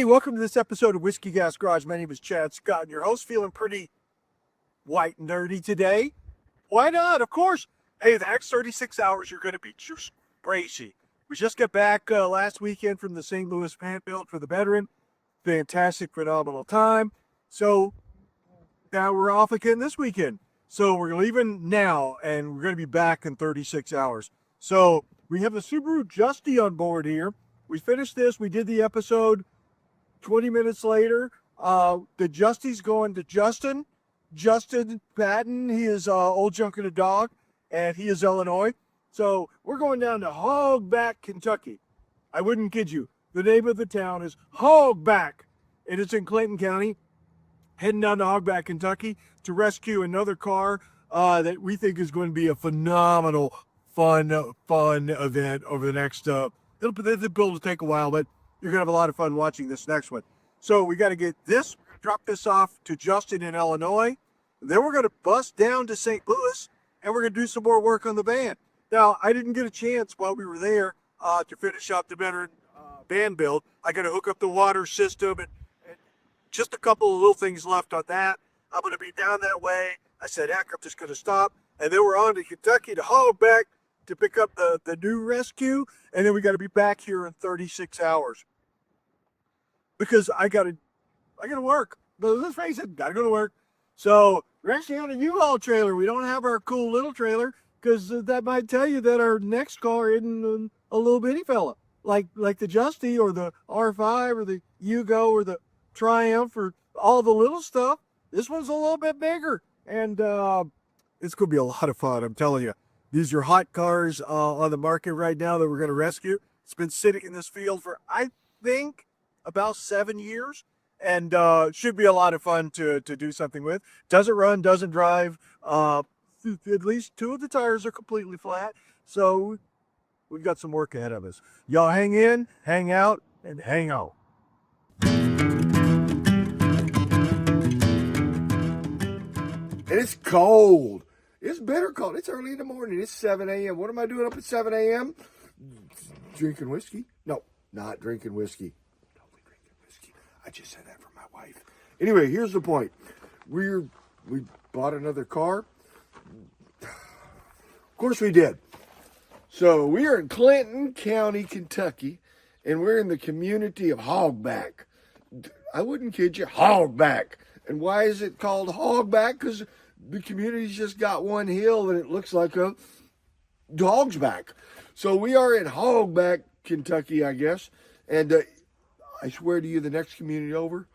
Hey, welcome to this episode of Whiskey Gas Garage. My name is Chad Scott, and your host. Feeling pretty white and nerdy today. Why not? Of course. Hey, the next 36 hours, you're going to be just crazy. We just got back last weekend from the St. Louis Pant Built for the veteran. Fantastic, phenomenal time. So now we're off again this weekend. So we're leaving now, and we're going to be back in 36 hours. So we have the Subaru Justy on board here. We finished this. We did the episode 20 minutes later. The Justy's going to Justin Patton. He is Old Junk and a Dog, and he is Illinois. So we're going down to Hogback, Kentucky. I wouldn't kid you. The name of the town is Hogback, and it's in Clinton County. Heading down to Hogback, Kentucky to rescue another car that we think is going to be a phenomenal, fun event over the next, the build will take a while, but you're going to have a lot of fun watching this next one. So we got to get this, drop this off to Justin in Illinois. Then we're going to bust down to St. Louis, and we're going to do some more work on the van. Now, I didn't get a chance while we were there to finish up the veteran van build. I got to hook up the water system and just a couple of little things left on that. I'm going to be down that way. I said, heck, I'm just going to stop. And then we're on to Kentucky to Hogback to pick up the new rescue. And then we got to be back here in 36 hours. Because I got to work. But let's face it, got to go to work. So we're actually on a U-Haul trailer. We don't have our cool little trailer because that might tell you that our next car isn't a little bitty fella. Like the Justy or the R5 or the Yugo or the Triumph or all the little stuff. This one's a little bit bigger, and it's going to be a lot of fun, I'm telling you. These are hot cars on the market right now that we're going to rescue. It's been sitting in this field for, I think, about 7 years, and should be a lot of fun to do something with. Doesn't run, doesn't drive. At least 2 of the tires are completely flat, so we've got some work ahead of us. Y'all hang in, hang out, and hang out. And it's cold. It's bitter cold. It's early in the morning. It's 7 a.m. What am I doing up at 7 a.m.? Drinking whiskey? No, not drinking whiskey. Totally drinking whiskey. I just said that for my wife. Anyway, here's the point. We bought another car. Of course we did. So we are in Clinton County, Kentucky, and we're in the community of Hogback. I wouldn't kid you, Hogback. And why is it called Hogback? Because the community's just got one hill and it looks like a dog's back. So we are in Hogback, Kentucky, I guess. And I swear to you, the next community over,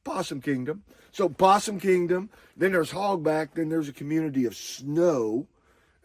Possum Kingdom. So Possum Kingdom, then there's Hogback, then there's a community of Snow,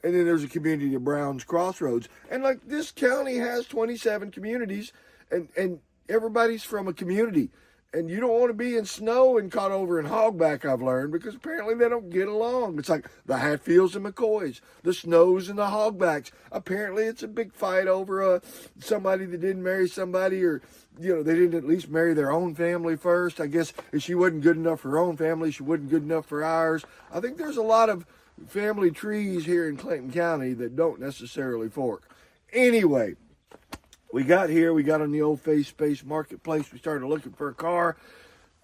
and then there's a community of Browns Crossroads. And like this county has 27 communities, and everybody's from a community. And you don't want to be in Snow and caught over in Hogback, I've learned, because apparently they don't get along. It's like the Hatfields and McCoys, the Snows and the Hogbacks. Apparently it's a big fight over somebody that didn't marry somebody, or, they didn't at least marry their own family first. I guess if she wasn't good enough for her own family, she wasn't good enough for ours. I think there's a lot of family trees here in Clinton County that don't necessarily fork. Anyway, we got here, we got on the old Face Space Marketplace, we started looking for a car,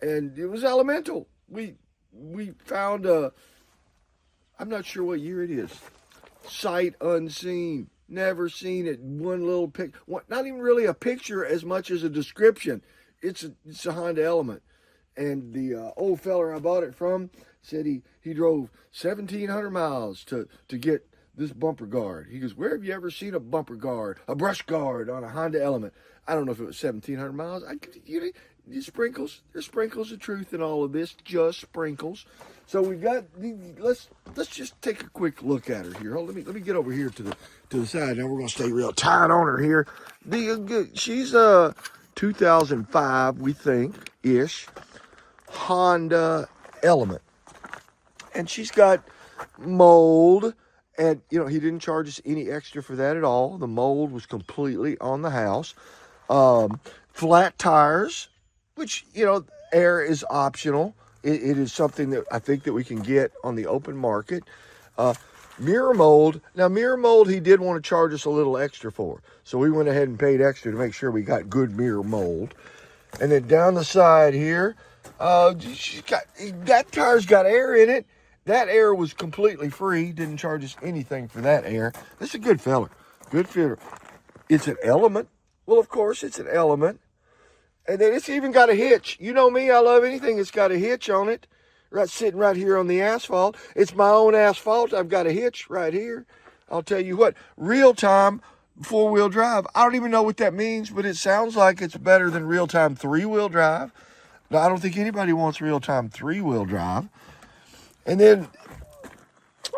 and it was elemental. We found I'm not sure what year it is, sight unseen, never seen it, one little not even really a picture as much as a description. It's a Honda Element, and the old feller I bought it from said he drove 1,700 miles to get this bumper guard. He goes, where have you ever seen a bumper guard, a brush guard on a Honda Element? I don't know if it was 1,700 miles. There's sprinkles of truth in all of this, just sprinkles. So we got, let's just take a quick look at her here. Let me get over here to the side. Now we're gonna stay real tight on her here. She's a 2005, we think, ish Honda Element, and she's got mold. And, he didn't charge us any extra for that at all. The mold was completely on the house. Flat tires, which, air is optional. It is something that I think that we can get on the open market. Mirror mold. Now, mirror mold, he did want to charge us a little extra for. So we went ahead and paid extra to make sure we got good mirror mold. And then down the side here, that tire's got air in it. That air was completely free. Didn't charge us anything for that air. This is a good fella. Good fitter. It's an Element. Well, of course, it's an Element. And then it's even got a hitch. You know me, I love anything that's got a hitch on it. Right, sitting right here on the asphalt. It's my own asphalt. I've got a hitch right here. I'll tell you what, real-time four-wheel drive. I don't even know what that means, but it sounds like it's better than real-time three-wheel drive. Now, I don't think anybody wants real-time three-wheel drive. And then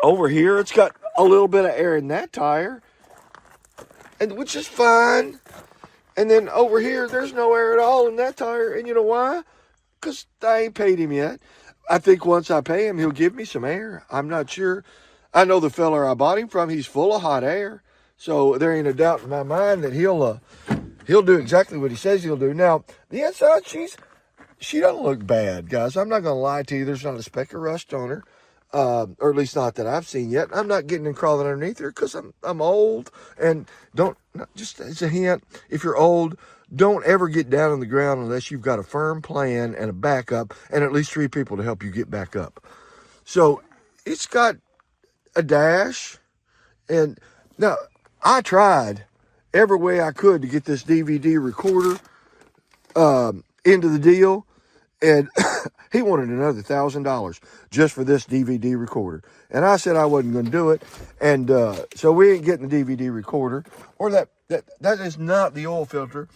over here, it's got a little bit of air in that tire, and which is fine. And then over here, there's no air at all in that tire. And you know why? Because I ain't paid him yet. I think once I pay him, he'll give me some air. I'm not sure. I know the fella I bought him from, he's full of hot air. So there ain't a doubt in my mind that he'll do exactly what he says he'll do. Now, the inside, she doesn't look bad, guys. I'm not going to lie to you. There's not a speck of rust on her, or at least not that I've seen yet. I'm not getting and crawling underneath her because I'm old. And just as a hint, if you're old, don't ever get down on the ground unless you've got a firm plan and a backup and at least 3 people to help you get back up. So it's got a dash. And now I tried every way I could to get this DVD recorder into the deal, and he wanted another $1,000 just for this DVD recorder. And I said I wasn't going to do it, and so we ain't getting the DVD recorder, or that is not the oil filter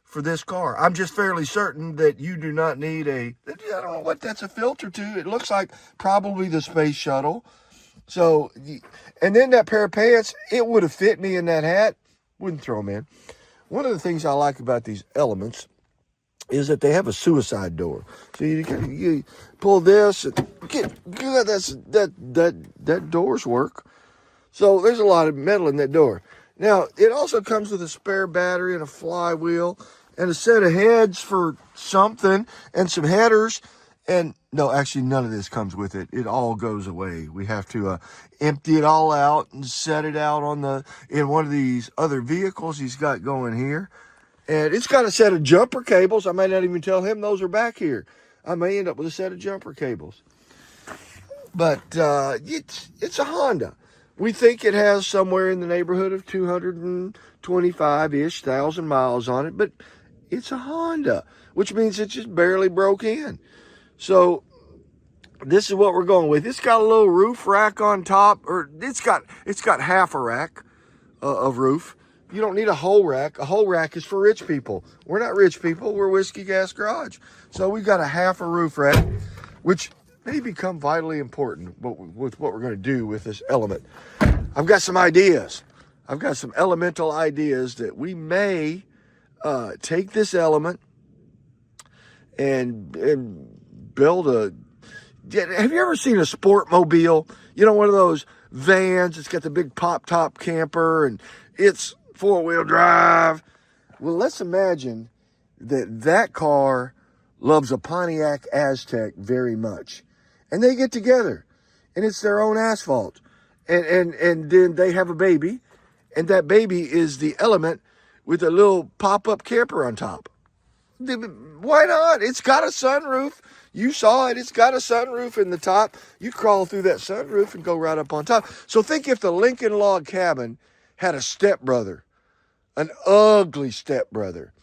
for this car. I'm just fairly certain that you do not need I don't know what that's a filter to. It looks like probably the space shuttle. So, and then that pair of pants, it would have fit me in that hat. Wouldn't throw them in. One of the things I like about these Elements is that they have a suicide door. So you pull this and that doors work. So there's a lot of metal in that door. Now, it also comes with a spare battery and a flywheel and a set of heads for something and some headers. And no, actually, none of this comes with it. It all goes away. We have to empty it all out and set it out in one of these other vehicles he's got going here. And it's got a set of jumper cables. I may not even tell him those are back here. I may end up with a set of jumper cables. But it's a Honda. We think it has somewhere in the neighborhood of 225-ish thousand miles on it. But it's a Honda, which means it just barely broke in. So this is what we're going with. It's got a little roof rack on top, or it's got half a rack of roof. You don't need a whole rack. A whole rack is for rich people. We're not rich people. We're Whiskey Gas Garage. So we've got a half a roof rack, which may become vitally important with what we're going to do with this Element. I've got some ideas. I've got some elemental ideas that we may take this Element and build a... Have you ever seen a sport mobile? You know, one of those vans. It's got the big pop-top camper, and it's four-wheel drive. Well, let's imagine that car loves a Pontiac Aztek very much. And they get together, and it's their own asphalt. And then they have a baby, and that baby is the Element with a little pop-up camper on top. Why not? It's got a sunroof. You saw it. It's got a sunroof in the top. You crawl through that sunroof and go right up on top. So think if the Lincoln Log Cabin had a stepbrother, an ugly stepbrother,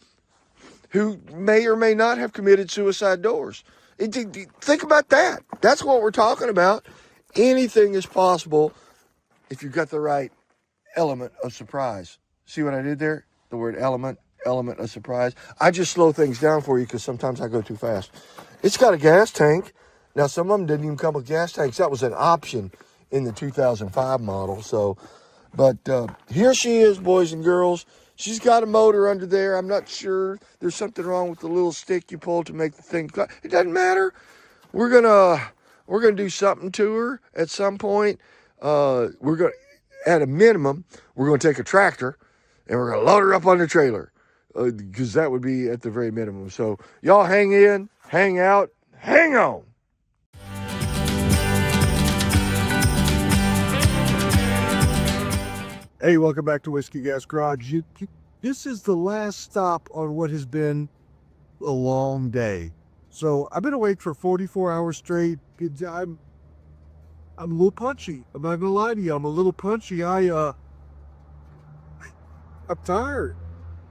who may or may not have committed suicide doors. Think about that. That's what we're talking about. Anything is possible if you've got the right element of surprise. See what I did there? The word element of surprise. I just slow things down for you because sometimes I go too fast. It's got a gas tank. Now, some of them didn't even come with gas tanks. That was an option in the 2005 model. So, but here she is, boys and girls. She's got a motor under there. I'm not sure. There's something wrong with the little stick you pull to make the thing. It doesn't matter. We're gonna do something to her at some point. At a minimum, we're gonna take a tractor and we're gonna load her up on the trailer because that would be at the very minimum. So y'all hang in, hang out, hang on. Hey, welcome back to Whiskey Gas Garage. This is the last stop on what has been a long day. So I've been awake for 44 hours straight. I'm a little punchy. I'm not gonna lie to you. I'm a little punchy. I'm tired.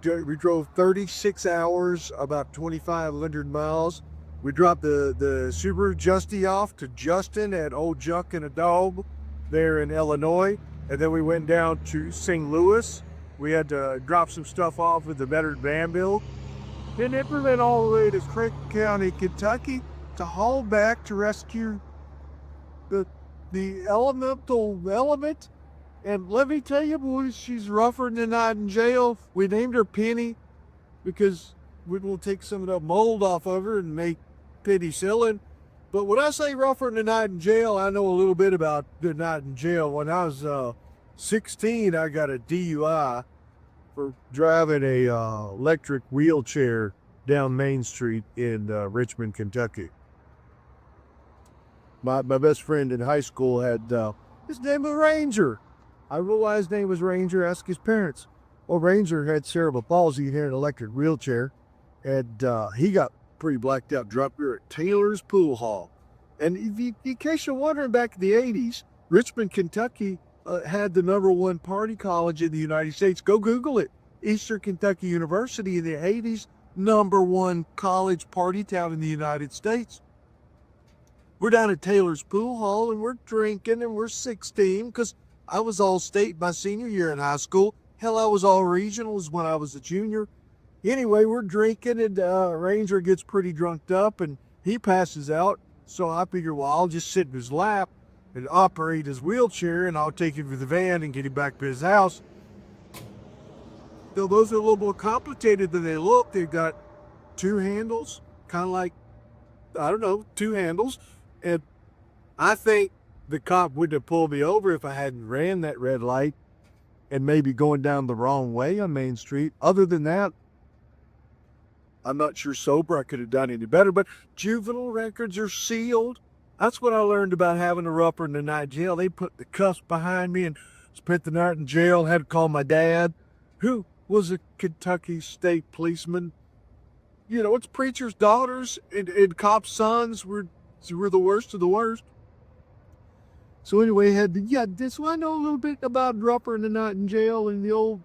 We drove 36 hours, about 2,500 miles. We dropped the Subaru Justy off to Justin at Old Junk and a Dog there in Illinois. And then we went down to St. Louis. We had to drop some stuff off with the Veteran Vanville. Then it went all the way to Clinton County, Kentucky to haul back to rescue the elemental element. And let me tell you, boys, she's rougher than not in jail. We named her Penny because we will take some of the mold off of her and make penicillin. But when I say rougher than not in jail, I know a little bit about the night in jail. When I was 16, I got a DUI for driving a electric wheelchair down Main Street in Richmond, Kentucky. My best friend in high school had his name was Ranger. I realized his name was Ranger. Ask his parents. Well, Ranger had cerebral palsy and had an electric wheelchair, and he got pretty blacked out drunk. We were at Taylor's Pool Hall, and in case you're wondering, back in the '80s, Richmond, Kentucky had the #1 party college in the United States. Go Google it. Eastern Kentucky University in the '80s, #1 college party town in the United States. We're down at Taylor's Pool Hall and we're drinking and we're 16 because I was all state my senior year in high school. Hell, I was all regionals when I was a junior. Anyway, we're drinking and Ranger gets pretty drunked up and he passes out. So I figure, well, I'll just sit in his lap and operate his wheelchair and I'll take him to the van and get him back to his house. Though those are a little more complicated than they look. They've got two handles, kind of like, I don't know, two handles. And I think the cop wouldn't have pulled me over if I hadn't ran that red light and maybe going down the wrong way on Main Street. Other than that, I'm not sure sober I could have done any better, but juvenile records are sealed. That's what I learned about having a rougher than night jail. They put the cuffs behind me and spent the night in jail. Had to call my dad, who was a Kentucky state policeman. You know, it's preachers' daughters and cops' sons were the worst of the worst. So anyway, so I know a little bit about rougher than night in jail and the old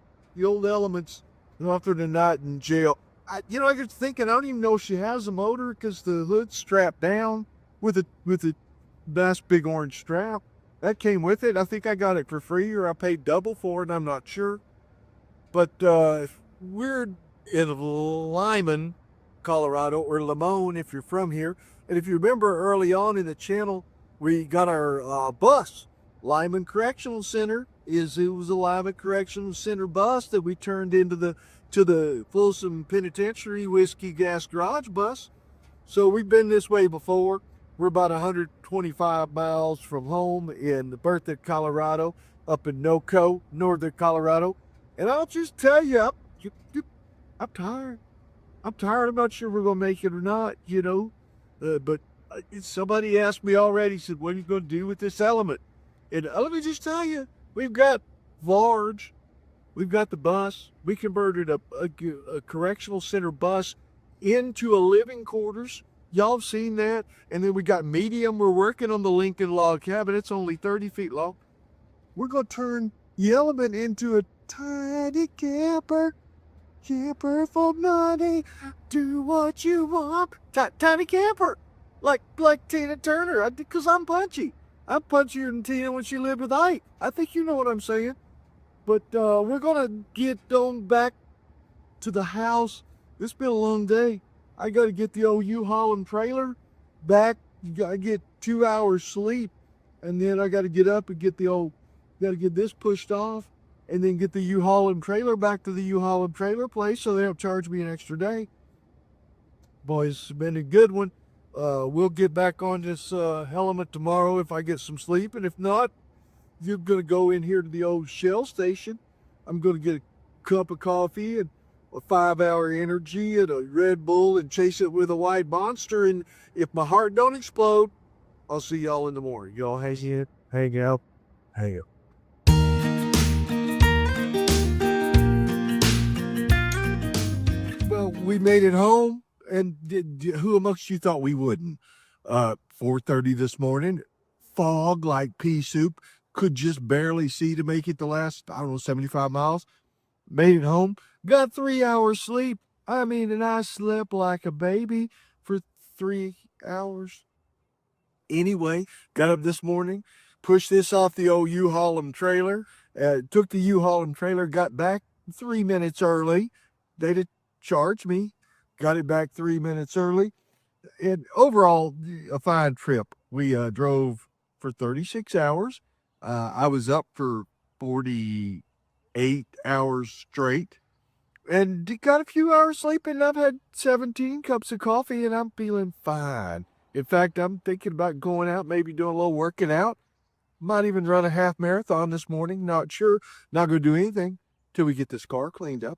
elements. Rougher than night in jail. I was thinking, I don't even know if she has a motor because the hood's strapped down with a nice big orange strap. That came with it. I think I got it for free or I paid double for it. I'm not sure. But we're in Lyman, Colorado, or Limon if you're from here. And if you remember early on in the channel, we got our bus. Lyman Correctional Center it was a Lyman Correctional Center bus that we turned into the Folsom Penitentiary Whiskey Gas Garage bus. So we've been this way before. We're about 125 miles from home in Bertha, Colorado, up in NoCo, northern Colorado. And I'll just tell you, I'm tired. I'm tired. I'm not sure we're going to make it or not, but somebody asked me already, said, what are you going to do with this element? And let me just tell you, we've got large, we've got the bus. We converted a correctional center bus into a living quarters. Y'all have seen that. And then we got medium. We're working on the Lincoln log cabin. It's only 30 feet long. We're going to turn the element into a tiny camper. Camper for money. Do what you want. Tiny camper. Like Tina Turner. Because I'm punchy. I'm punchier than Tina when she lived with Ike. I think you know what I'm saying. But we're going to get on back to the house. It's been a long day. I got to get the old U-Haul and trailer back. I get 2 hours sleep. And then I got to get up and get this pushed off. And then get the U-Haul and trailer back to the U-Haul and trailer place so they don't charge me an extra day. Boys, it's been a good one. We'll get back on this element tomorrow if I get some sleep. And if not, you're going to go in here to the old Shell station. I'm going to get a cup of coffee and a 5-hour energy and a Red Bull and chase it with a white Monster. And if my heart don't explode, I'll see y'all in the morning. Y'all hang out. Well, we made it home, And who amongst you thought we wouldn't? 4:30 this morning, fog like pea soup. Could just barely see to make it the last, I don't know, 75 miles. Made it home. Got 3 hours sleep. I mean, and I slept like a baby for 3 hours. Anyway, got up this morning, pushed this off the old U-Haul and trailer, took the U-Haul and trailer, got back 3 minutes early. They did charge me, got it back 3 minutes early. And overall, a fine trip. We drove for 36 hours. I was up for 48 hours straight and got a few hours sleep, and I've had 17 cups of coffee, and I'm feeling fine. In fact, I'm thinking about going out, maybe doing a little working out. Might even run a half marathon this morning. Not sure. Not going to do anything till we get this car cleaned up.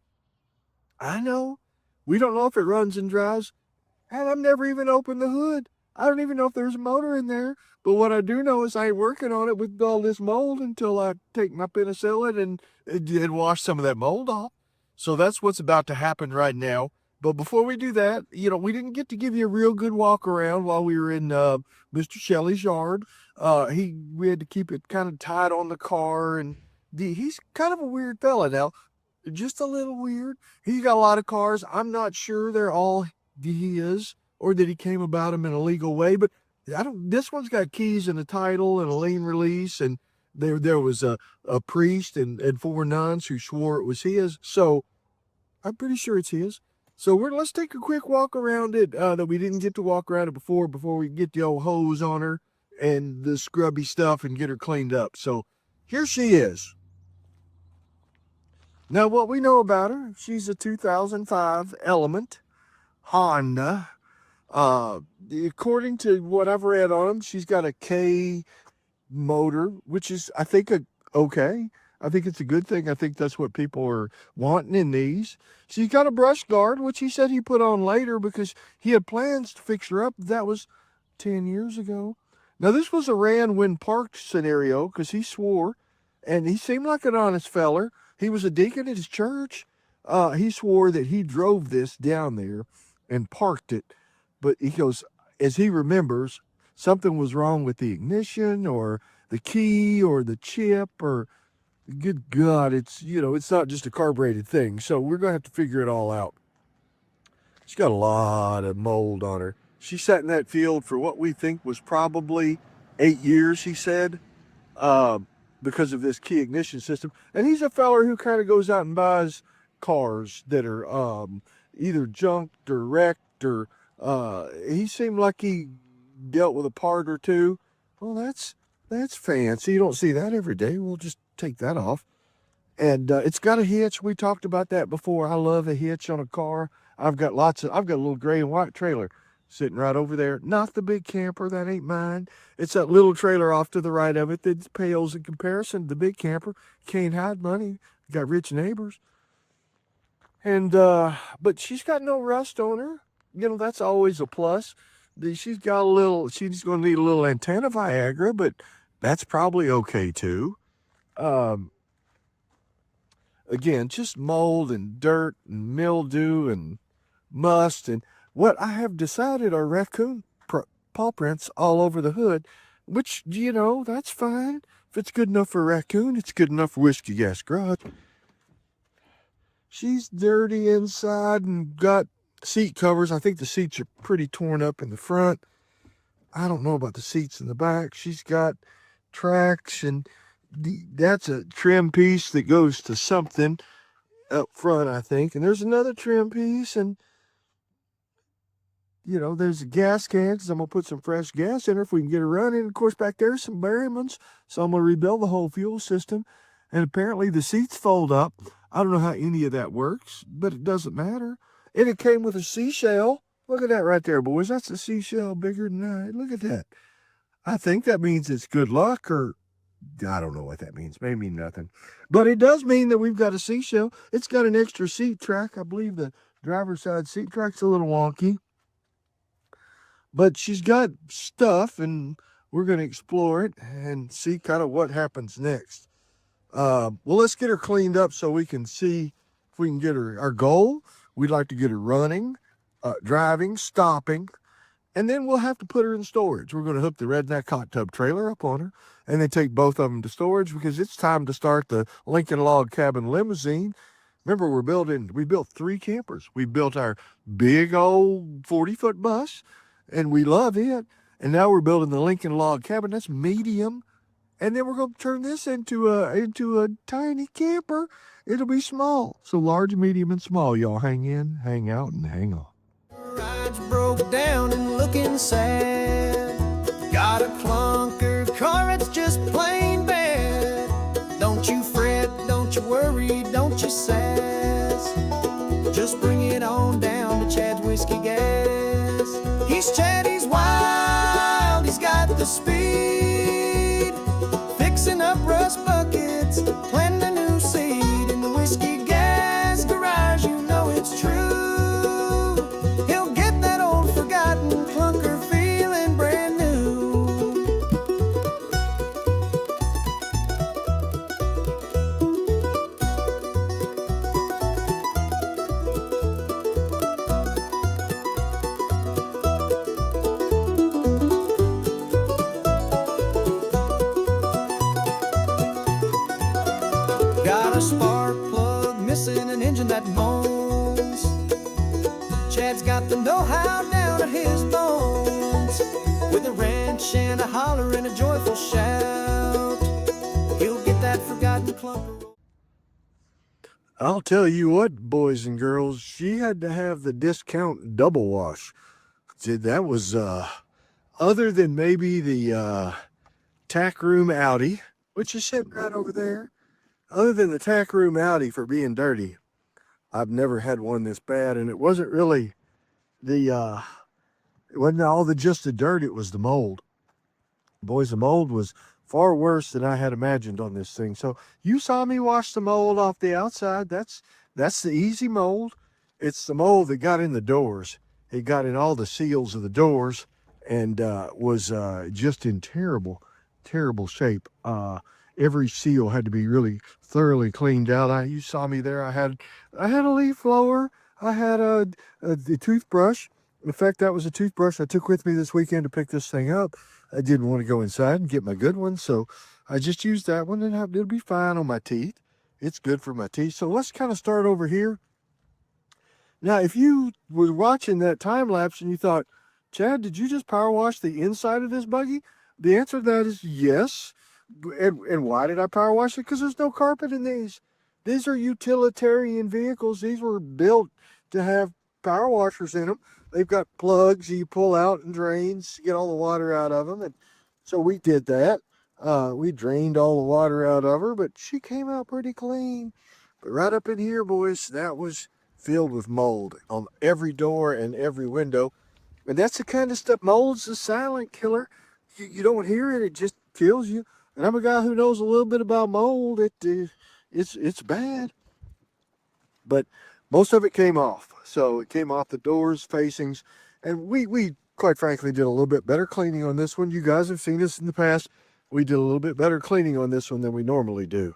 I know. We don't know if it runs and drives. And I've never even opened the hood. I don't even know if there's a motor in there. But what I do know is I ain't working on it with all this mold until I take my penicillin and wash some of that mold off. So that's what's about to happen right now. But before we do that, we didn't get to give you a real good walk around while we were in Mr. Shelley's yard. We had to keep it kind of tight on the car, and he's kind of a weird fella now, just a little weird. He's got a lot of cars. I'm not sure they're all his or that he came about him in a legal way, but this one's got keys and a title and a lien release, and there was a priest and 4 nuns who swore it was his. So I'm pretty sure it's his. So let's take a quick walk around it that we didn't get to walk around it before we get the old hose on her and the scrubby stuff and get her cleaned up. So here she is. Now, what we know about her, she's a 2005 Element Honda. According to what I've read on them, she's got a K motor, which is, I think, okay. I think it's a good thing. I think that's what people are wanting in these. She's got a brush guard, which he said he put on later because he had plans to fix her up. That was 10 years ago. Now, this was a ran when parked scenario because he swore, and he seemed like an honest feller. He was a deacon at his church. He swore that he drove this down there and parked it. But he goes, as he remembers, something was wrong with the ignition or the key or the chip or, good God, it's not just a carbureted thing. So we're going to have to figure it all out. She's got a lot of mold on her. She sat in that field for what we think was probably 8 years, he said, because of this key ignition system. And he's a feller who kind of goes out and buys cars that are either junked or wrecked, or he seemed like he dealt with a part or two. Well, that's fancy. You don't see that every day. We'll just take that off. And it's got a hitch. We talked about that before. I love a hitch on a car. I've got a little gray and white trailer sitting right over there. Not the big camper. That ain't mine. It's that little trailer off to the right of it that pales in comparison to the big camper. Can't hide money. Got rich neighbors. And, but she's got no rust on her. That's always a plus. She's going to need a little antenna Viagra, but that's probably okay too. Again, just mold and dirt and mildew and must. And what I have decided are raccoon paw prints all over the hood, which, that's fine. If it's good enough for a raccoon, it's good enough for Whiskey Gas Garage. She's dirty inside and got seat covers. I think the seats are pretty torn up in the front. I don't know about the seats in the back. She's got tracks, and that's a trim piece that goes to something up front, I think. And there's another trim piece, and there's a gas can because I'm going to put some fresh gas in her if we can get her running. Of course, back there's some Berrymans, so I'm going to rebuild the whole fuel system. And apparently the seats fold up. I don't know how any of that works, but it doesn't matter. And it came with a seashell. Look at that right there, boys. That's a seashell bigger than I. Look at that. I think that means it's good luck, or I don't know what that means. Maybe nothing. But it does mean that we've got a seashell. It's got an extra seat track. I believe the driver's side seat track's a little wonky. But she's got stuff, and we're going to explore it and see kind of what happens next. Well, let's get her cleaned up so we can see if we can get her. Our goal, we'd like to get her running. driving, stopping, and then we'll have to put her in storage. We're going to hook the redneck hot tub trailer up on her and then take both of them to storage because it's time to start the Lincoln Log Cabin limousine. Remember, we built 3 campers. We built our big old 40-foot bus, and we love it. And now we're building the Lincoln Log Cabin. That's medium. And then we're going to turn this into a tiny camper. It'll be small. So large, medium, and small. Y'all hang in, hang out, and hang on. Rides broke down and looking sad. Got a clunker car, it's just plain bad. Don't you fret, don't you worry, don't you sass. Just bring it on down to Chad's Whiskey Gas. He's Chad, he's wild, he's got the speed. Fixing up rust buckets, planting a new seed. In the Whiskey Gas garage, you know it's true. He'll get that old forgotten clunker feeling brand new. Got a spark plug missing, an engine that moans. Chad's got the know-how down to his bones. With a wrench and a holler and a joyful shout, he'll get that forgotten clunker. I'll tell you what, boys and girls, she had to have the discount double wash. That was, other than maybe the tack room Audi, which is sitting right over there. Other than the tack room Audi for being dirty, I've never had one this bad. And it wasn't really it wasn't all just the dirt, it was the mold. Boys, the mold was far worse than I had imagined on this thing. So you saw me wash the mold off the outside. That's the easy mold. It's the mold that got in the doors. It got in all the seals of the doors and was just in terrible shape. Every seal had to be really thoroughly cleaned out. You saw me there. I had a leaf blower. I had a toothbrush. In fact, that was a toothbrush I took with me this weekend to pick this thing up. I didn't want to go inside and get my good one, so I just used that one, and it'll be fine on my teeth. It's good for my teeth. So let's kind of start over here. Now, if you were watching that time lapse and you thought, Chad, did you just power wash the inside of this buggy? The answer to that is yes. And why did I power wash it? Because there's no carpet in these. These are utilitarian vehicles. These were built to have power washers in them. They've got plugs you pull out and drains to get all the water out of them. And so we did that. We drained all the water out of her, but she came out pretty clean. But right up in here, boys, that was filled with mold on every door and every window. And that's the kind of stuff, mold's a silent killer. You don't hear it, it just kills you. And I'm a guy who knows a little bit about mold. It's bad. But most of it came off. So it came off the doors, facings. And we quite frankly did a little bit better cleaning on this one. You guys have seen this in the past. We did a little bit better cleaning on this one than we normally do.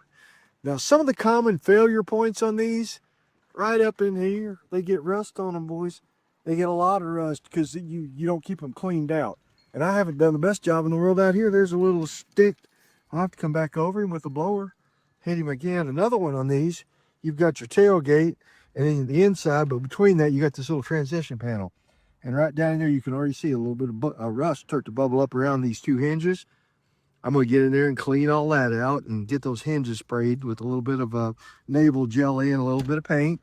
Now, some of the common failure points on these, right up in here, they get rust on them, boys. They get a lot of rust because you don't keep them cleaned out. And I haven't done the best job in the world out here. There's a little stick. I'll have to come back over him with a blower, hit him again. Another one on these, you've got your tailgate and then the inside, but between that, you got this little transition panel. And right down there, you can already see a little bit of rust start to bubble up around these 2 hinges. I'm going to get in there and clean all that out and get those hinges sprayed with a little bit of navel jelly and a little bit of paint.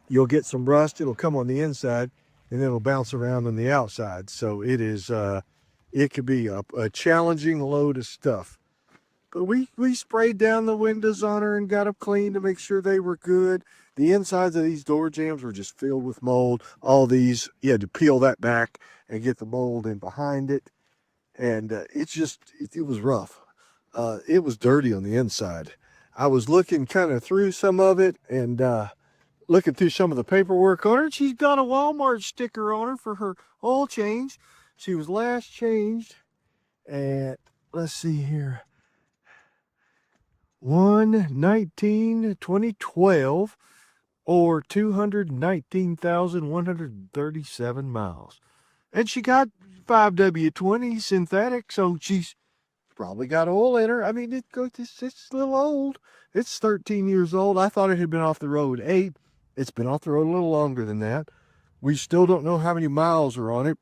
You'll get some rust. It'll come on the inside and then it'll bounce around on the outside. So it could be a challenging load of stuff. But we sprayed down the windows on her and got them clean to make sure they were good. The insides of these door jambs were just filled with mold. All these, you had to peel that back and get the mold in behind it. And it was rough. It was dirty on the inside. I was looking kind of through some of it and looking through some of the paperwork on her. She's got a Walmart sticker on her for her oil change. She was last changed at, let's see here, 1/19/2012. or 219,137 miles. And she got 5W20 synthetic, so she's probably got oil in her. I mean, it's a little old. It's 13 years old. I thought it had been off the road 8. It's been off the road a little longer than that. We still don't know how many miles are on it,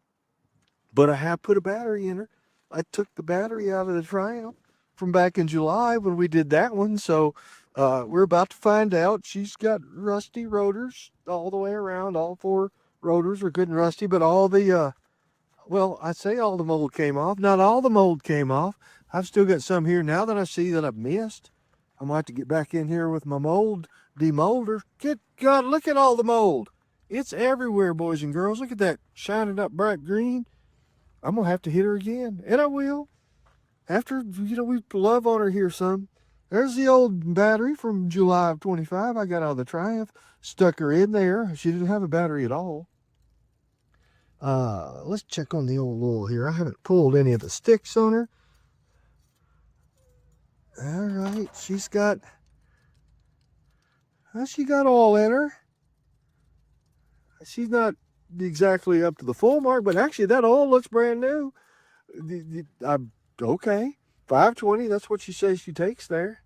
but I have put a battery in her. I took the battery out of the Triumph from back in July when we did that one, so we're about to find out. She's got rusty rotors all the way around. All 4 rotors are good and rusty, but all the well, I say all the mold came off. Not all the mold came off. I've still got some here now that I see that I've missed. I might have to get back in here with my mold demolder. Good God, look at all the mold. It's everywhere, boys and girls. Look at that shining up bright green. I'm going to have to hit her again, and I will. After, we love on her here some. There's the old battery from July of 25. I got out of the Triumph, stuck her in there. She didn't have a battery at all. Let's check on the old oil here. I haven't pulled any of the sticks on her. All right, she got oil in her. She's not exactly up to the full mark, but actually that oil looks brand new. Okay, 520, that's what she says she takes there.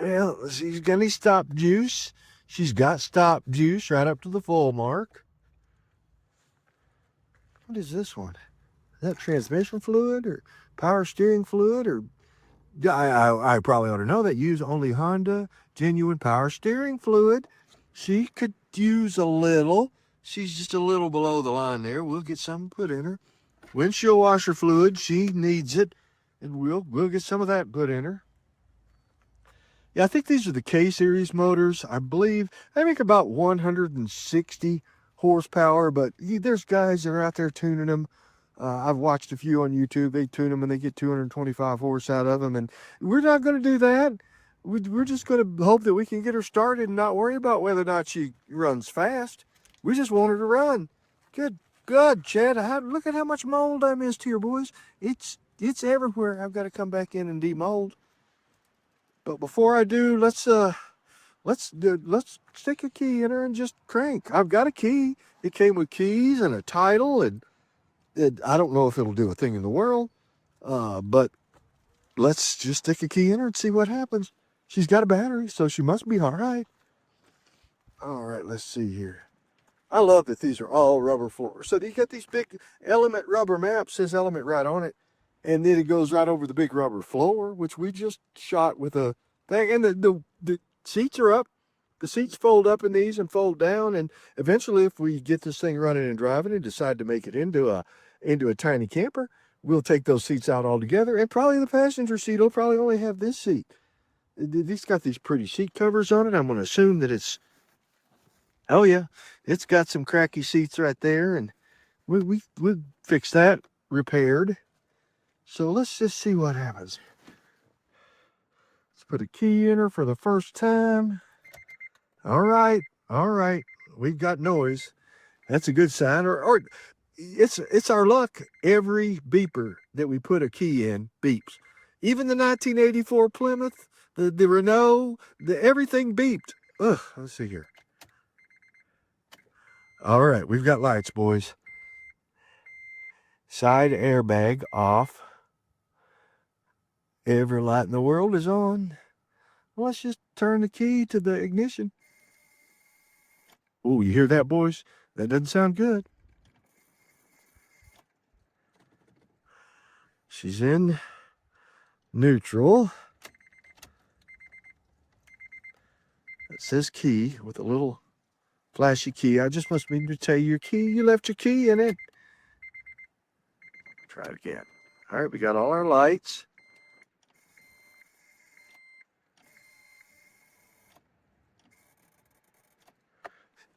Well, she's got any stop juice. She's got stop juice right up to the full mark. What is this one? Is that transmission fluid or power steering fluid? Or I probably ought to know that. Use only Honda genuine power steering fluid. She could use a little. She's just a little below the line there. We'll get some put in her. Windshield washer fluid, she needs it, and we'll get some of that put in her. Yeah, I think these are the K-Series motors. I believe they make about 160 horsepower, but there's guys that are out there tuning them. I've watched a few on YouTube. They tune them and they get 225 horse out of them, and we're not going to do that. We're just going to hope that we can get her started and not worry about whether or not she runs fast. We just want her to run. Good God, Chad, look at how much mold I missed here, boys. It's everywhere. I've got to come back in and demold. But before I do, let's stick a key in her and just crank. I've got a key. It came with keys and a title, and I don't know if it'll do a thing in the world, but let's just stick a key in her and see what happens. She's got a battery, so she must be all right. All right, let's see here. I love that these are all rubber floors. So you got these big Element rubber maps, says Element right on it, and then it goes right over the big rubber floor, which we just shot with a thing. And the seats are up. The seats fold up in these and fold down, and eventually, if we get this thing running and driving and decide to make it into a tiny camper, we'll take those seats out altogether, and probably the passenger seat will probably only have this seat. These got these pretty seat covers on it. I'm going to assume that it's, oh yeah, it's got some cracky seats right there, and we'll fix that, repaired. So let's just see what happens. Let's put a key in her for the first time. All right, we've got noise. That's a good sign. Or it's our luck. Every beeper that we put a key in beeps. Even the 1984 Plymouth, the Renault, everything beeped. Ugh, let's see here. All right, we've got lights, boys. Side airbag off. Every light in the world is on. Well, let's just turn the key to the ignition. Oh, you hear that, boys? That doesn't sound good. She's in neutral. It says key with a little flashy key. I just must mean to tell you your key. You left your key in it. Try it again. All right, we got all our lights.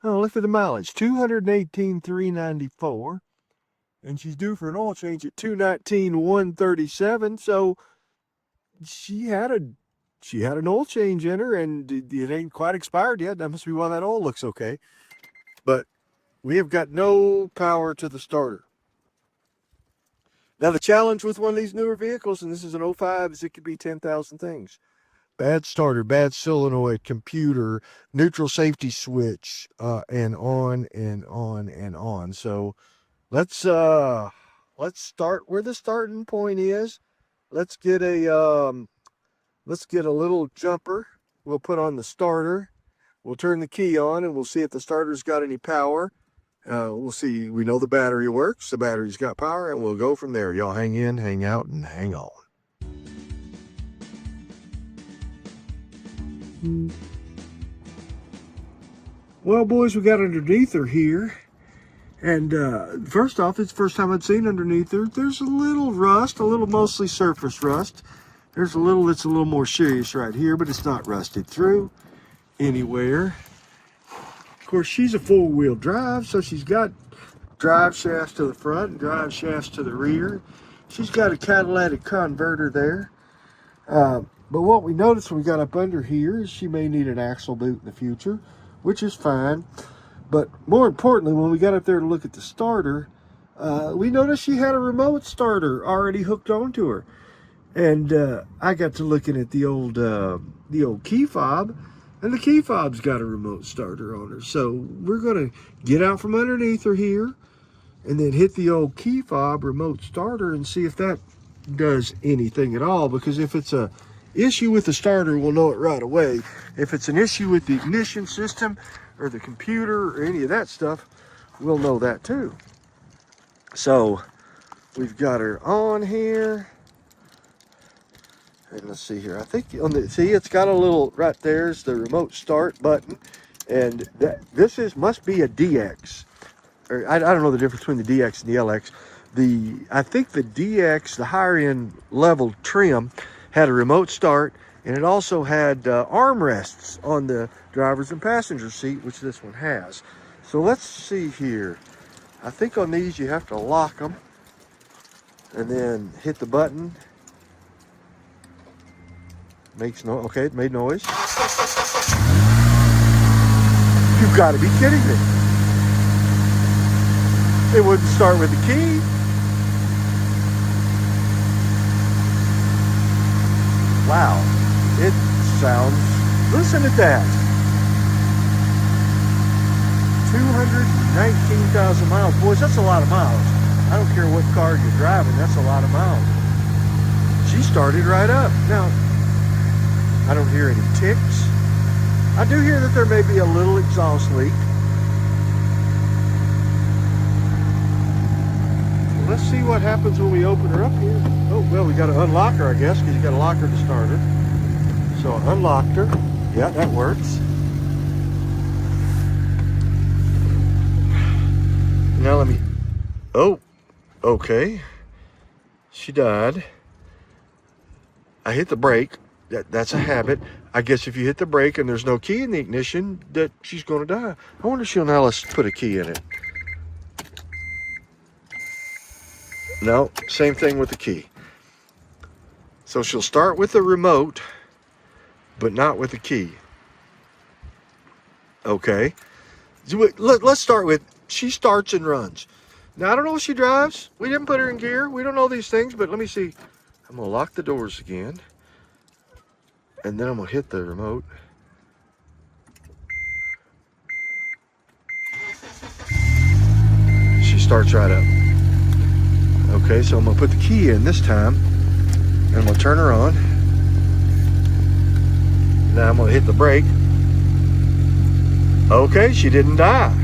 Oh, look at the mileage, 218,394, and she's due for an oil change at 219,137. So she had an oil change in her, and it ain't quite expired yet. That must be why that oil looks okay. But we have got no power to the starter. Now the challenge with one of these newer vehicles, and this is an 05, is it could be 10,000 things. bad starter, bad solenoid, computer, neutral safety switch, and on and on and on. So let's start where the starting point is. Let's get a little jumper. We'll put on the starter. We'll turn the key on and we'll see if the starter's got any power. We'll see. We know the battery works. The battery's got power, and we'll go from there. Y'all hang in, hang out, and hang on. Well, boys, we got underneath her here. And first off, it's the first time I'd seen underneath her. There's a little rust, a little mostly surface rust. There's a little that's a little more serious right here, but it's not rusted through anywhere. Of course, she's a four-wheel drive, so she's got drive shafts to the front and drive shafts to the rear. She's got a catalytic converter there. But what we noticed when we got up under here is she may need an axle boot in the future, which is fine. But more importantly, when we got up there to look at the starter, we noticed she had a remote starter already hooked onto her. And I got to looking at the old key fob, and the key fob's got a remote starter on her. So we're going to get out from underneath her here and then hit the old key fob remote starter and see if that does anything at all. Because if it's a issue with the starter, we'll know it right away. If it's an issue with the ignition system or the computer or any of that stuff, we'll know that too. So we've got her on here. And let's see here. I think on the, see, it's got a little, right there's the remote start button. And this must be a DX. Or I don't know the difference between the DX and the LX. I think the DX, the higher end level trim, had a remote start, and it also had armrests on the driver's and passenger seat, which this one has. So let's see here. I think on these you have to lock them and then hit the button. Makes no, okay, it made noise. You've got to be kidding me. It wouldn't start with the key. Wow, it sounds, listen to that. 219,000 miles. Boys, that's a lot of miles. I don't care what car you're driving, that's a lot of miles. She started right up. Now, I don't hear any ticks. I do hear that there may be a little exhaust leak. Let's see what happens when we open her up here. Oh, well, we got to unlock her, I guess, because you got to lock her to start her. So I unlocked her. Yeah, that works. Now let me, oh, okay. She died. I hit the brake. That's a habit. I guess if you hit the brake and there's no key in the ignition, that she's going to die. I wonder if she'll now let's put a key in it. No, same thing with the key. So she'll start with the remote, but not with the key. Okay. Let's start with, she starts and runs. Now, I don't know if she drives. We didn't put her in gear. We don't know these things, but let me see. I'm going to lock the doors again. And then I'm going to hit the remote. She starts right up. Okay, so I'm going to put the key in this time. And I'm going to turn her on. Now I'm going to hit the brake. Okay, she didn't die.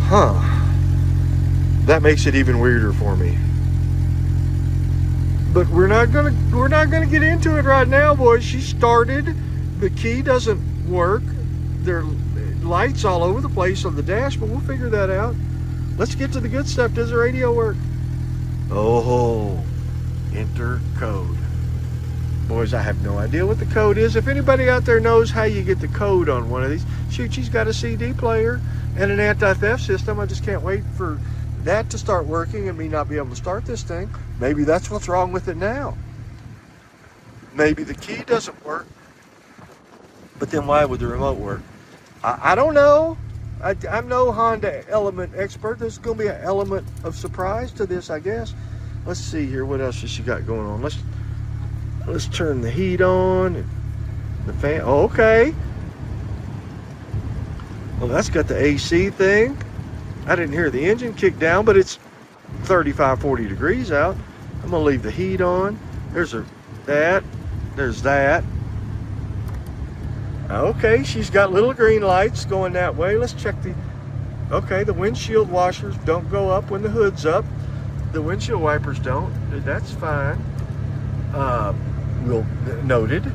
Huh. That makes it even weirder for me. But we're not gonna get into it right now, boys. She started. The key doesn't work. There are lights all over the place on the dash, but we'll figure that out. Let's get to the good stuff. Does the radio work? Oh, enter code. Boys, I have no idea what the code is. If anybody out there knows how you get the code on one of these, shoot, she's got a CD player and an anti-theft system. I just can't wait for that to start working and me not be able to start this thing. Maybe that's what's wrong with it now. Maybe the key doesn't work, but then why would the remote work? I don't know. I'm no Honda element expert. There's going to be an element of surprise to this, I guess. Let's see here. What else has she got going on? Let's turn the heat on. And the fan. Oh, okay. Well, that's got the AC thing. I didn't hear the engine kick down, but it's 35, 40 degrees out. I'm gonna leave the heat on. There's that. There's that. Okay, she's got little green lights going that way. Let's check the, okay, the windshield washers don't go up when the hood's up. The windshield wipers don't. That's fine. Noted.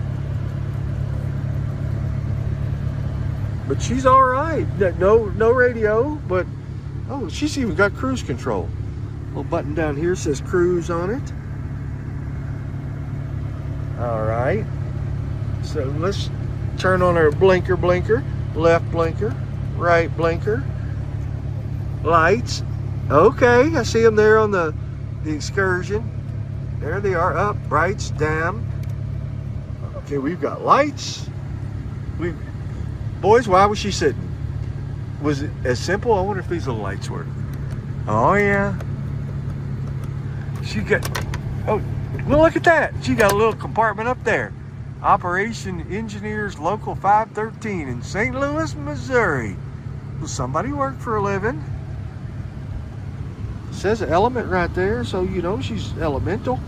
But she's all right. No radio, but oh, she's even got cruise control. Little button down here says cruise on it. All right. So let's turn on our blinker, left blinker, right blinker, lights. Okay, I see them there on the excursion. There they are, up, brights, down. Okay, we've got lights. Boys, why was she sitting? Was it as simple? I wonder if these little lights were. Oh yeah. She got, oh, well look at that. She got a little compartment up there. Operation Engineers Local 513 in St. Louis, Missouri. Will somebody work for a living? It says element right there, so you know she's elemental.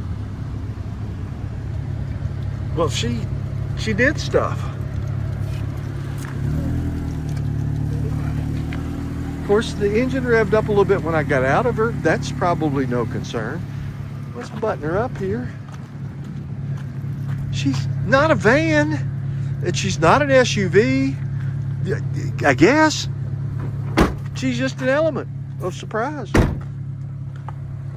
Well, she did stuff. Of course, the engine revved up a little bit when I got out of her. That's probably no concern. Let's button her up here. She's not a van, and she's not an SUV. I guess she's just an element of surprise.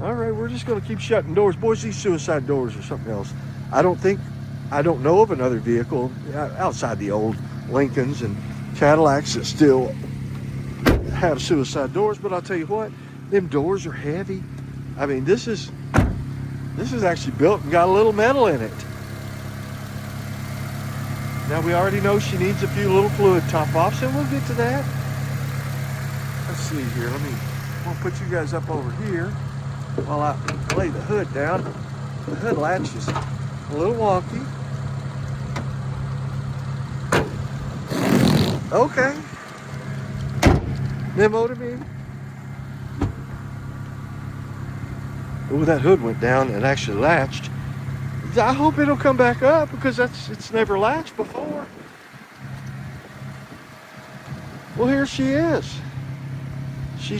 All right, we're just going to keep shutting doors. Boys, these suicide doors are something else. I don't know of another vehicle outside the old Lincolns and Cadillacs that still have suicide doors, but I'll tell you what, them doors are heavy. I mean, this is actually built and got a little metal in it. Now we already know she needs a few little fluid top-offs, and we'll get to that. Let's see here. We'll put you guys up over here while I lay the hood down. The hood latch is a little wonky. Okay. Memo to me. Oh, that hood went down and actually latched. I hope it'll come back up because it's never latched before. Well, here she is. She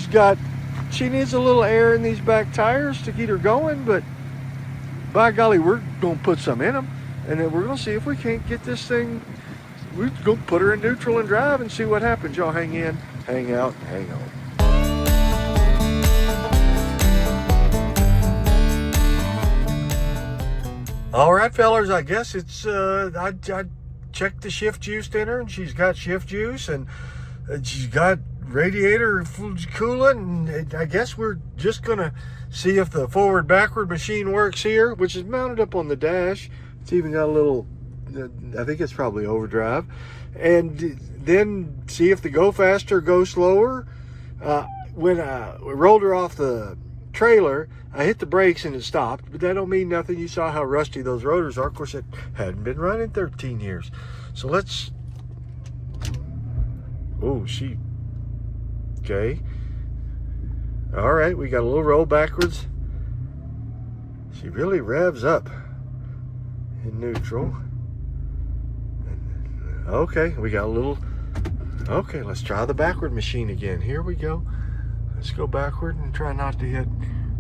needs a little air in these back tires to get her going, but by golly, we're gonna put some in them, and then we're gonna see if we can't get this thing. We're gonna put her in neutral and drive and see what happens. Y'all hang in, hang out, hang on. All right, fellas, I guess it's, I checked the shift juice in her, and she's got shift juice, and she's got radiator coolant, and I guess we're just gonna see if the forward-backward machine works here, which is mounted up on the dash. It's even got a little, I think it's probably overdrive, and then see if the go faster, go slower. When I rolled her off the trailer, I hit the brakes and it stopped, but that don't mean nothing. You saw how rusty those rotors are. Of course, it hadn't been running 13 years. So let's, oh, okay. All right, we got a little roll backwards. She really revs up in neutral. Okay, we got a little, okay, let's try the backward machine again. Here we go. Let's go backward and try not to hit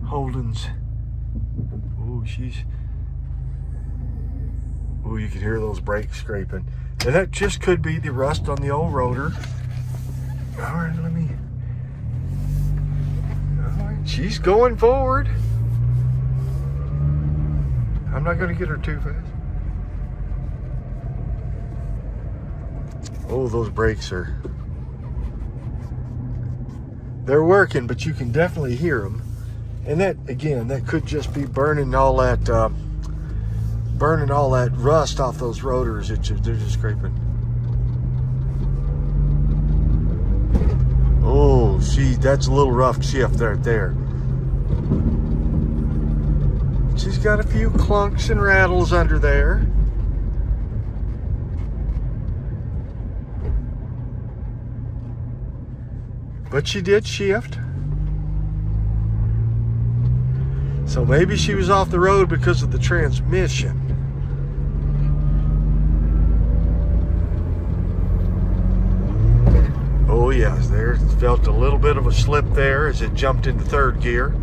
Holden's. Oh, oh, you can hear those brakes scraping. And that just could be the rust on the old rotor. All right, all right, she's going forward. I'm not going to get her too fast. Oh, those brakes they're working, but you can definitely hear them. And that, again, that could just be burning all that rust off those rotors. They're just scraping. Oh, that's a little rough shift right there. She's got a few clunks and rattles under there. But she did shift. So maybe she was off the road because of the transmission. Oh yes, there felt a little bit of a slip there as it jumped into third gear.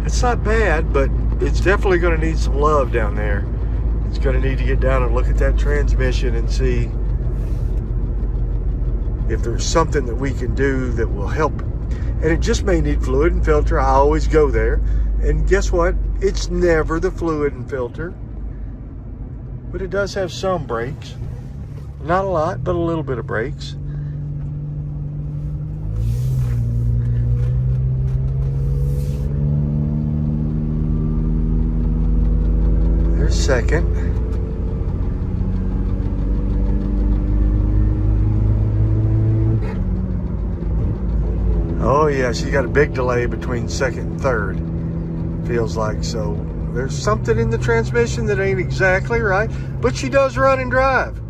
It's not bad, but it's definitely going to need some love down there. It's going to need to get down and look at that transmission and see if there's something that we can do that will help. And it just may need fluid and filter. I always go there. And guess what? It's never the fluid and filter. But it does have some brakes. Not a lot, but a little bit of brakes. There's second. Oh yeah, she's got a big delay between second and third, feels like. So there's something in the transmission that ain't exactly right, but she does run and drive.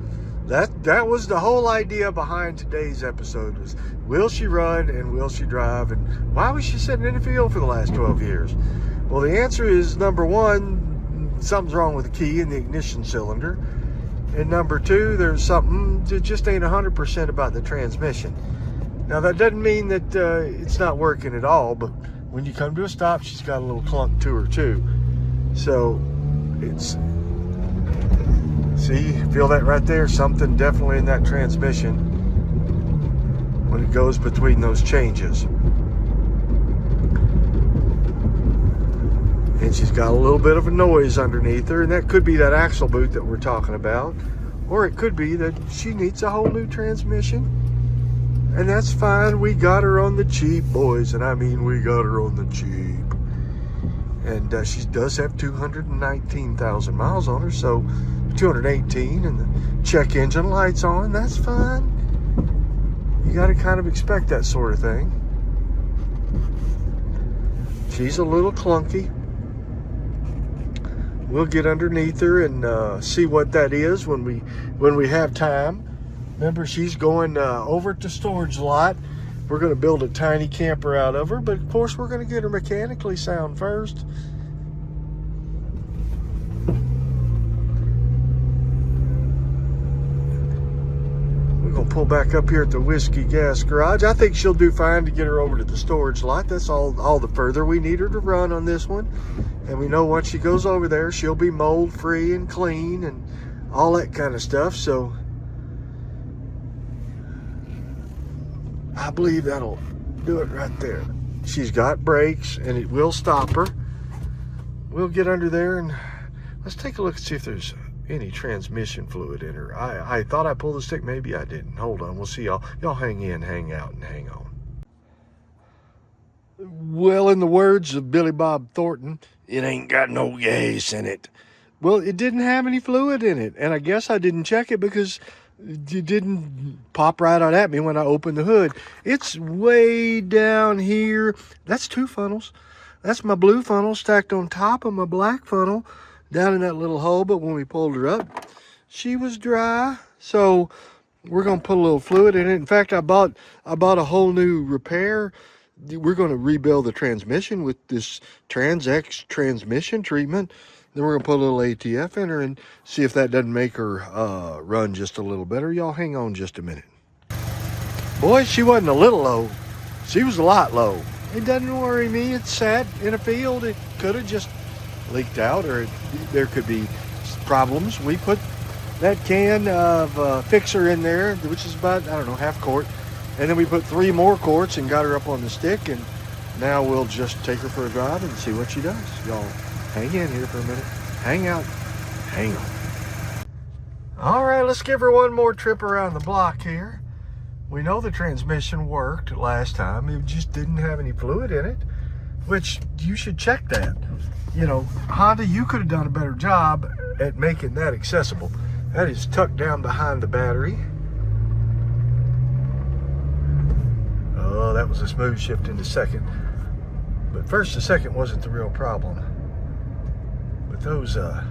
That was the whole idea behind today's episode, was will she run and will she drive, and why was she sitting in the field for the last 12 years? Well, the answer is, number one, something's wrong with the key in the ignition cylinder, and number two, there's something that just ain't 100% about the transmission. Now, that doesn't mean that it's not working at all, but when you come to a stop, she's got a little clunk to her too. So it's, see, feel that right there? Something definitely in that transmission when it goes between those changes. And she's got a little bit of a noise underneath her, and that could be that axle boot that we're talking about, or it could be that she needs a whole new transmission. And that's fine. We got her on the cheap, boys. And I mean, we got her on the cheap. And she does have 219,000 miles on her. So 218, and the check engine light's on. That's fine. You got to kind of expect that sort of thing. She's a little clunky. We'll get underneath her and see what that is when we have time. Remember, she's going over to storage lot. We're going to build a tiny camper out of her, but of course we're going to get her mechanically sound first. We're going to pull back up here at the Whiskey Gas Garage. I think she'll do fine to get her over to the storage lot. That's all the further we need her to run on this one. And we know once she goes over there, she'll be mold free and clean and all that kind of stuff. So I believe that'll do it right there. She's got brakes and it will stop her. We'll get under there and let's take a look and see if there's any transmission fluid in her. I thought I pulled the stick, maybe I didn't. Hold on, we'll see y'all. Y'all hang in, hang out, and hang on. Well, in the words of Billy Bob Thornton, it ain't got no gas in it. Well, it didn't have any fluid in it, and I guess I didn't check it because it didn't pop right out at me when I opened the hood. It's way down here. That's two funnels. That's my blue funnel stacked on top of my black funnel down in that little hole. But when we pulled her up, she was dry. So we're going to put a little fluid in it. In fact, I bought a whole new repair. We're going to rebuild the transmission with this TransX transmission treatment. Then we're going to put a little ATF in her and see if that doesn't make her run just a little better. Y'all hang on just a minute. Boy, she wasn't a little low. She was a lot low. It doesn't worry me. It sat in a field. It could have just leaked out, or there could be problems. We put that can of fixer in there, which is about, I don't know, half quart. And then we put 3 more quarts and got her up on the stick. And now we'll just take her for a drive and see what she does. Y'all hang in here for a minute. Hang out. Hang on. All right, let's give her one more trip around the block here. We know the transmission worked last time. It just didn't have any fluid in it. which you should check that. You know, Honda, you could have done a better job at making that accessible. That is tucked down behind the battery. Oh, that was a smooth shift into second. But first to second wasn't the real problem. But those, that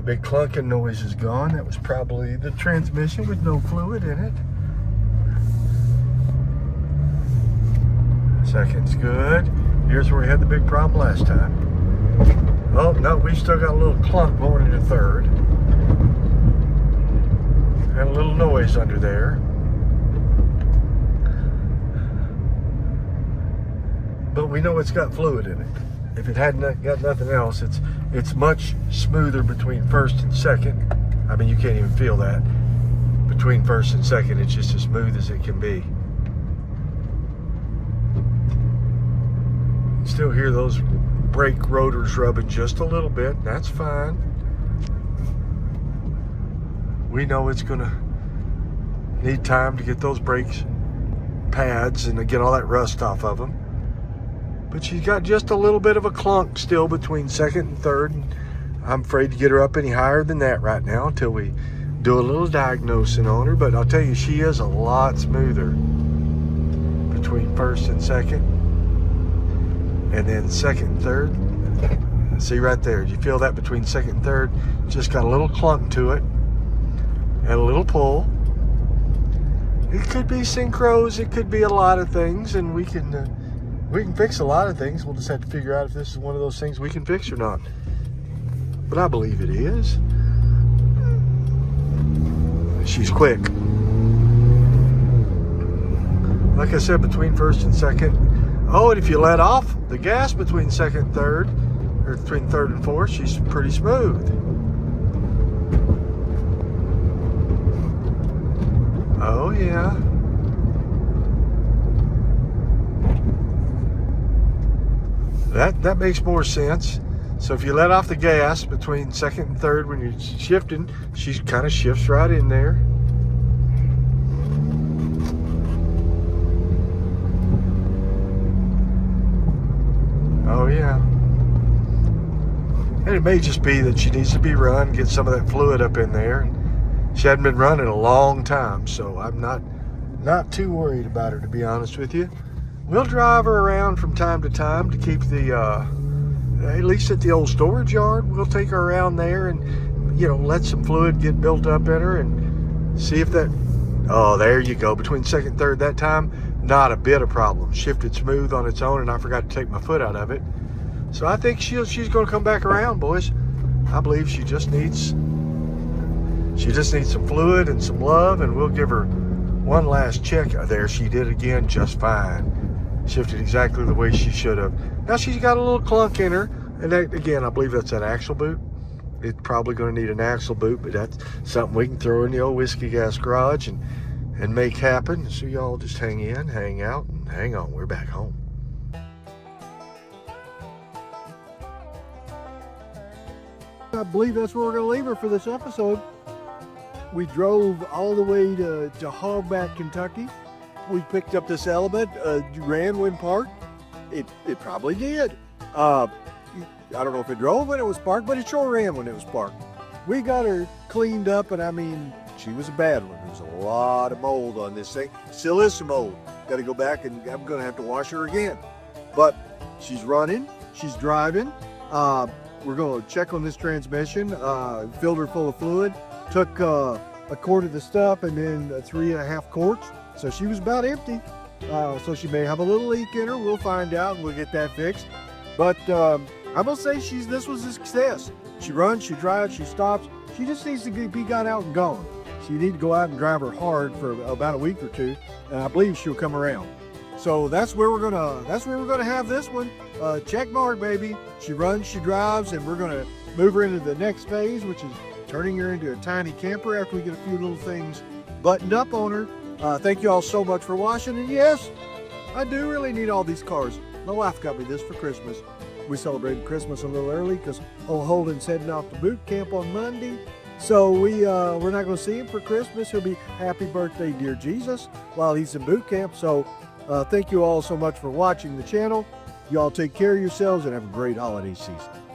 big clunking noise is gone. That was probably the transmission with no fluid in it. Second's good. Here's where we had the big problem last time. Oh, no, we still got a little clunk going into third. Had a little noise under there. But we know it's got fluid in it. If it hadn't got nothing else, it's much smoother between first and second. I mean, you can't even feel that. Between first and second, it's just as smooth as it can be. You still hear those brake rotors rubbing just a little bit. That's fine. We know it's gonna need time to get those brakes pads and to get all that rust off of them. But she's got just a little bit of a clunk still between second and third. And I'm afraid to get her up any higher than that right now until we do a little diagnosing on her. But I'll tell you, she is a lot smoother between first and second. And then second and third. See right there, you feel that between second and third? Just got a little clunk to it and a little pull. It could be synchros, it could be a lot of things, and we can fix a lot of things. We'll just have to figure out if this is one of those things we can fix or not. But I believe it is. She's quick. Like I said, between first and second. Oh, and if you let off the gas between second and third, or between third and fourth, she's pretty smooth. Oh yeah. That makes more sense. So if you let off the gas between second and third when you're shifting, she kind of shifts right in there. Oh yeah. And it may just be that she needs to be run, get some of that fluid up in there. She hadn't been running a long time, so I'm not too worried about her, to be honest with you. We'll drive her around from time to time to keep the, at least at the old storage yard. We'll take her around there and, you know, let some fluid get built up in her and see if that, oh, there you go. Between second and third that time, not a bit of problem. Shifted smooth on its own, and I forgot to take my foot out of it. So I think she's going to come back around, boys. I believe she just needs some fluid and some love, and we'll give her one last check. There, she did again just fine. Shifted exactly the way she should have. Now she's got a little clunk in her, and that, again, I believe that's an axle boot. It's probably going to need an axle boot, but that's something we can throw in the old whiskey gas garage and make happen. So y'all just hang in, hang out, and hang on. We're back home. I believe that's where we're going to leave her for this episode. We drove all the way to Hogback, Kentucky. We picked up this element, ran when parked. It probably did. I don't know if it drove when it was parked, but it sure ran when it was parked. We got her cleaned up, and I mean, she was a bad one. There was a lot of mold on this thing. Still is some mold. Got to go back, and I'm going to have to wash her again. But she's running. She's driving. We're going to check on this transmission. Filled her full of fluid. Took a quart of the stuff and then 3.5 quarts. So she was about empty. So she may have a little leak in her. We'll find out and we'll get that fixed. But I'm going to say this was a success. She runs, she drives, she stops. She just needs to be got out and gone. So you need to go out and drive her hard for about a week or two. And I believe she'll come around. So that's where we're gonna have this one. Check mark, baby. She runs, she drives, and we're gonna move her into the next phase, which is turning her into a tiny camper after we get a few little things buttoned up on her. Thank you all so much for watching. And yes, I do really need all these cars. My wife got me this for Christmas. We celebrated Christmas a little early because old Holden's heading off to boot camp on Monday. So we're not going to see him for Christmas. He'll be happy birthday, dear Jesus, while he's in boot camp. So thank you all so much for watching the channel. Y'all take care of yourselves and have a great holiday season.